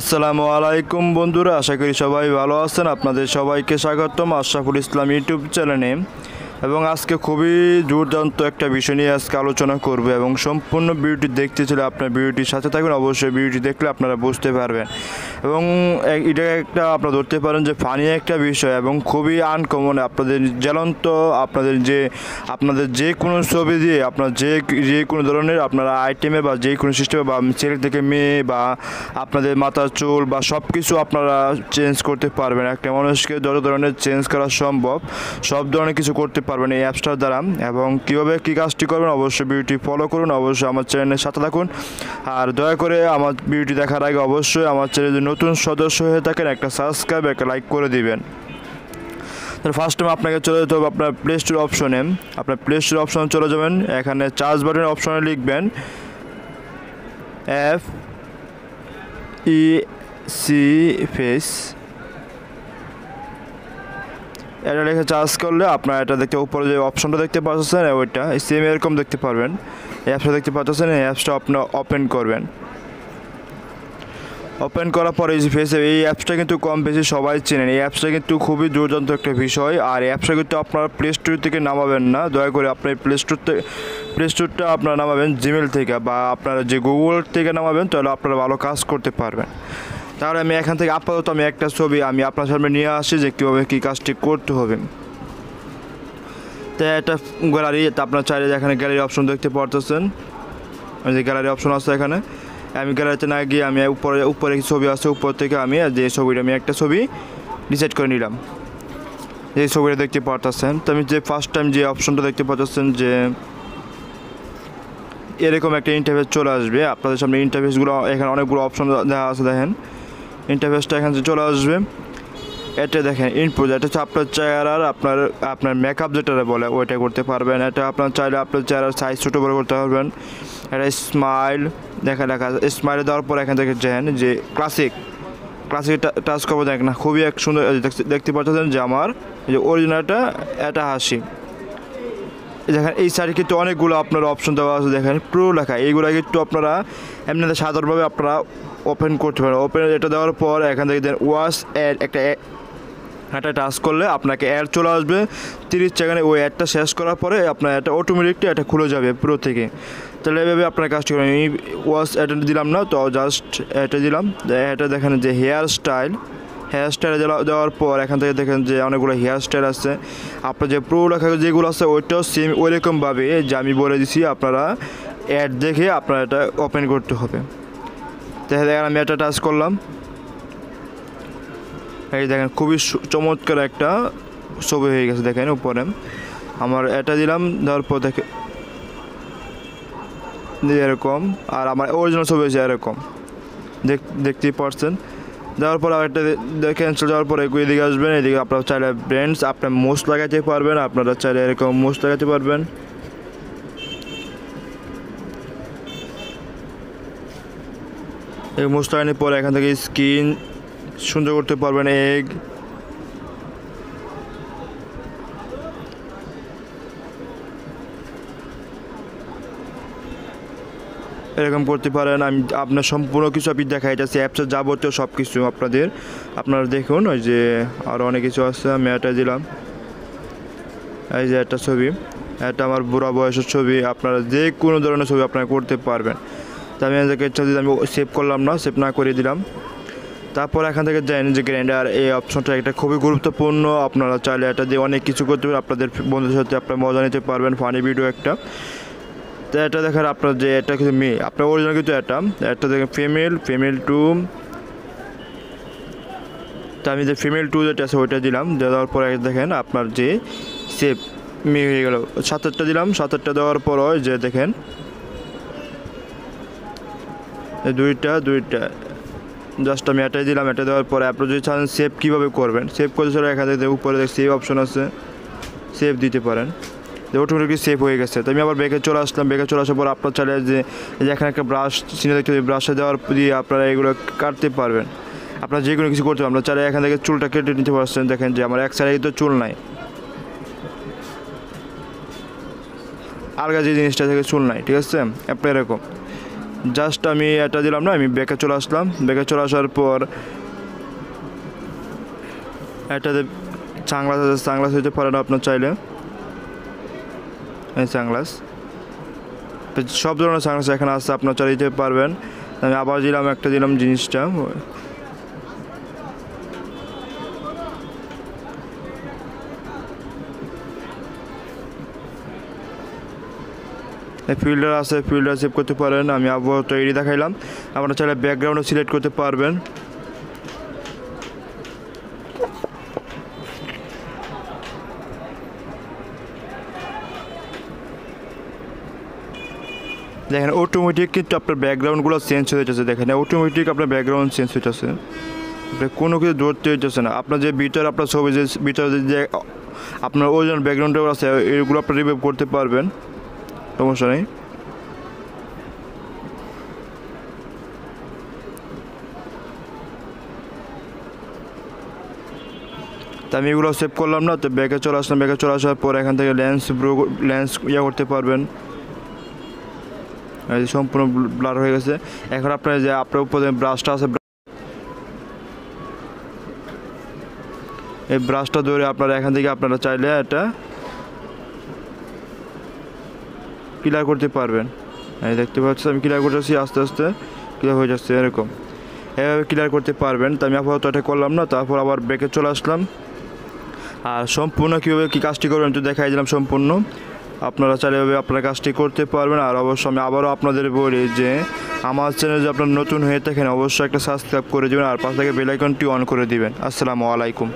আসসালামু আলাইকুম বন্ধুরা, আশা করি সবাই ভালো আছেন। আপনাদের সবাইকে স্বাগতম আশরাফুল ইসলাম ইউটিউব চ্যানেলে। এবং আজকে খুবই দুর্দান্ত একটা বিষয় নিয়ে আজকে আলোচনা করব এবং সম্পূর্ণ ভিডিওটি দেখতে চাইলে আপনার ভিডিওটির সাথে থাকবেন। অবশ্যই ভিডিওটি দেখলে আপনারা বুঝতে পারবেন এবং এটা একটা আপনারা ধরতে পারেন যে ফানি একটা বিষয় এবং খুবই আনকমন। আপনাদের জ্বলন্ত আপনাদের যে কোনো ছবি দিয়ে আপনার যে কোনো ধরনের আপনারা আইটেমে বা যে কোনো সিস্টেমে বা ছেলে থেকে মেয়ে বা আপনাদের মাথার চুল বা সব কিছু আপনারা চেঞ্জ করতে পারবেন। একটা মানুষকে যত ধরনের চেঞ্জ করা সম্ভব সব ধরনের কিছু করতে পারবেন এই অ্যাপসটার দ্বারা। এবং কীভাবে কী কাজটি করবেন অবশ্যই ভিডিওটি ফলো করুন, অবশ্যই আমার চ্যানেলের সাথে থাকুন। আর দয়া করে আমার ভিডিওটি দেখার আগে অবশ্যই আমার চ্যানেলে নতুন সদস্য হয়ে থাকেন একটা সাবস্ক্রাইব একটা লাইক করে দিবেন। তাহলে ফার্স্ট টাইম আপনাকে চলে যেতে হবে আপনার প্লে স্টোর অপশনে। আপনার প্লে স্টোর অপশনে চলে যাবেন, এখানে চার্জ বাটনের অপশনে লিখবেন ফেস। এটা লিখে চার্জ করলে আপনার এটা দেখতে উপরে যে অপশনটা দেখতে পাচ্ছেন ওইটা সেম এরকম দেখতে পারবেন। এই অ্যাপসটা দেখতে পাচ্ছেন, এই অ্যাপসটা আপনার ওপেন করবেন। ওপেন করার পরে এই অ্যাপসটা কিন্তু কম বেশি সবাই চেনেন। এই অ্যাপসটা কিন্তু খুবই দুর্দান্ত একটা বিষয়। আর এই অ্যাপসটা কিন্তু আপনারা প্লে স্টোর থেকে নামাবেন না, দয়া করে আপনার প্লে স্টোরটা আপনারা নামাবেন জিমেল থেকে বা আপনারা যে গুগল থেকে নামাবেন, তাহলে আপনারা ভালো কাজ করতে পারবেন। তাহলে আমি এখান থেকে আপাতত একটা ছবি আমি আপনার সামনে নিয়ে আসি যে কীভাবে কী কাজটি করতে হবে। তো একটা গ্যালারি, আপনার চাইলে এখানে গ্যালারি অপশন দেখতে পারতেছেন, ওই যে গ্যালারি অপশন আছে এখানে। আমি গ্যালারিতে না গিয়ে আমি উপরে ছবি আছে, উপর থেকে আমি যে ছবিটা আমি একটা ছবি ডিসাইড করে নিলাম, এই ছবিটা দেখতে পারতেছেন। তো আমি যে ফার্স্ট টাইম যে অপশনটা দেখতে পাচ্ছেন যে এরকম একটা ইন্টারফেস চলে আসবে আপনাদের সামনে। ইন্টারফেসগুলো এখানে অনেকগুলো অপশন দেওয়া আছে, দেখেন ইন্টারফেসটা এখানে চলে আসবে। এটা দেখেন ইনপুট, এটা হচ্ছে আপনার চেহারার আপনার মেকআপ যেটা বলে ওইটা করতে পারবেন। এটা আপনার চাইলে আপনার চেহারার সাইজ ছোটো বড় করতে পারবেন। এটা স্মাইল লেখা স্মাইলে দেওয়ার পর এখান থেকে দেখেন যে ক্লাসিক টাচ করবো, দেখেন না খুবই এক সুন্দর দেখতে পাচ্ছেন যে আমার যে অরিজিনালটা এটা হাসি। দেখেন এই সাইডে কিন্তু অনেকগুলো আপনার অপশন দেওয়া আছে, দেখেন প্রো লেখা। এইগুলো কিন্তু আপনারা এমনিতে সাধারণভাবে আপনারা ওপেন করতে পারেন। ওপেন এটা দেওয়ার পর এখান থেকে দেন ওয়াচ অ্যাড একটা টাচ করলে আপনাকে অ্যাড চলে আসবে 30 সেকেন্ডে। ওই অ্যাডটা শেষ করার পরে আপনার এটা অটোমেটিকলি এটা খুলে যাবে প্রো থেকে। তাহলে এভাবে আপনার কাজটি করেন। এই ওয়াচ অ্যাড দিলাম না, তো জাস্ট এটা দিলাম। এটা দেখেন যে হেয়ার স্টাইল দেওয়ার পর এখান থেকে দেখেন যে অনেকগুলো হেয়ার স্টাইল আছে। আপনার যে প্রো লেখা যেগুলো আছে ওইটাও সেম ওইরকমভাবে যে আমি বলে দিছি, আপনারা অ্যাড দেখে আপনারা এটা ওপেন করতে হবে। দেখেন আমি এটা টাচ করলাম, এই দেখেন খুবই চমৎকার একটা ছবি হয়ে গেছে। দেখেন উপরে আমার এটা দিলাম, দেওয়ার পর দেখে এরকম, আর আমার অরিজিনাল ছবি হয়েছে এরকম দেখতেই পারছেন। দেওয়ার পর আরেকটা ক্যান্সেল যাওয়ার পর এদিকে আসবেন। এদিকে আপনারা চাইলে ব্র্যান্ডস আপনার মোস্ট লাগাতে পারবেন, আপনারা চাইলে এরকম মোস্ট লাগাতে পারবেন। এই মোস্ট লাগানোর পরে এখান থেকে স্কিন সুন্দর করতে পারবেন, এগ এরকম করতে পারেন। আমি আপনার সম্পূর্ণ কিছু আপনি দেখাই যাচ্ছে অ্যাপসের যাবতীয় সব কিছু আপনারা দেখুন। ওই যে আরও অনেক কিছু আছে, আমি এটা দিলাম। এই যে একটা ছবি, এটা আমার বুড়া বয়সের ছবি। আপনারা যে কোনো ধরনের ছবি আপনারা করতে পারবেন। তো আমি ইচ্ছা দিলাম, আমি সেভ করলাম না, সেভ না করে দিলাম। তারপর এখান থেকে জানেন যে গ্রাইন্ডার এই অপশনটা একটা খুবই গুরুত্বপূর্ণ। আপনারা চাইলে এটা দিয়ে অনেক কিছু করতে পারেন, আপনাদের বন্ধুদের সাথে আপনারা মজা নিতে পারবেন, ফানি ভিডিও একটা। তো এটা দেখেন আপনার যে এটা কিন্তু মেয়ে, আপনার অরিজিনাল কিন্তু এটা দেখেন ফিমেল 2। তো আমি যে ফিমেল 2 যেটা আছে ওইটা দিলাম, দেওয়ার পরে দেখেন আপনার যে সেভ মেয়ে হয়ে গেল। 7টা দিলাম, 7টা দেওয়ার পর যে দেখেন দুইটা জাস্ট আমি এটাই দিলাম। এটা দেওয়ার পরে আপনার যদি চান সেভ কীভাবে করবেন, সেভ করতে চলে এখান থেকে উপরে সেভ অপশন আছে, সেভ দিতে পারেন। অটোমেটিকলি সেভ হয়ে গেছে। তো আমি আবার ব্যাগে চলে আসলাম। ব্যাগে চলে আসার পর আপনার চাইলে যে এখানে একটা ব্রাশ চিনে দেখতে হবে, ব্রাশে দেওয়ার দিয়ে আপনারা এগুলো কাটতে পারবেন। আপনারা যে কোনো কিছু করতে পারবেন। আপনার চাইলে এখান থেকে চুলটা কেটে নিতে পারছেন। দেখেন যে আমার এক সাইডে তো চুল নাই, আলগা যে জিনিসটা থেকে চুল নাই, ঠিক আছে। আপনার এরকম জাস্ট আমি এটা দিলাম না, আমি ব্যাকে চলে আসলাম। ব্যাকে চলে আসার পর এটাতে সানগ্লাস আছে, সানগ্লাস হইতে পারেন আপনার চাইলে। এই সানগ্লাস, সব ধরনের সানগ্লাস এখানে আছে, আপনার চালিয়ে দিতে পারবেন। আমি আবার দিলাম, একটা দিলাম জিনিসটা। ফিল্টার আছে, ফিল্টার সেভ করতে পারেন। আমি আবহাওয়া তৈরি দেখাইলাম, আপনারা চাইলে ব্যাকগ্রাউন্ডও সিলেক্ট করতে পারবেন। দেখেন অটোমেটিক কিন্তু আপনার ব্যাকগ্রাউন্ডগুলো চেঞ্জ হয়ে যাচ্ছে। দেখেন অটোমেটিক আপনার ব্যাকগ্রাউন্ড চেঞ্জ হইতেছে, কোনো কিছু ধরতে হইতেছে না। আপনার যে ভিতরে আপনার ছবি যে ভিতরে যে আপনার ওজন ব্যাকগ্রাউন্ডেও আছে, এগুলো আপনি রিমুভ করতে পারবেন, সমস্যা নেই। তো আমি এগুলো সেভ করলাম না, তো ব্যাকে চলে আসলাম। ব্যাকে চলে আসার পর এখান থেকে লেন্স ইয়ে করতে পারবেন। সম্পূর্ণ ব্লার হয়ে গেছে। এখন আপনার যে আপনার উপরে ব্রাশটা আছে, এই ব্রাশটা ধরে আপনারা এখান থেকে আপনারা চাইলে এটা ক্লিয়ার করতে পারবেন। এই দেখতে পাচ্ছি আমি ক্লিয়ার করতেছি, আস্তে আস্তে ক্লিয়ার হয়ে যাচ্ছে, এরকম এভাবে ক্লিয়ার করতে পারবেন। তো আমি আপাতত এটা করলাম না, তারপর আবার ব্যাকে চলে আসলাম। আর সম্পূর্ণ কীভাবে কী কাজটি করবেন একটু দেখাই দিলাম সম্পূর্ণ। আপনারা চাইলে আপনারা কাজটি করতে পারবেন। আর অবশ্যই আমি আবারও আপনাদের বলি যে আমার চ্যানেল যদি আপনার নতুন হয়ে থাকেন অবশ্যই একটা সাবস্ক্রাইব করে দেবেন, আর পাশ থেকে বেল আইকনটি অন করে দিবেন। আসসালামু আলাইকুম।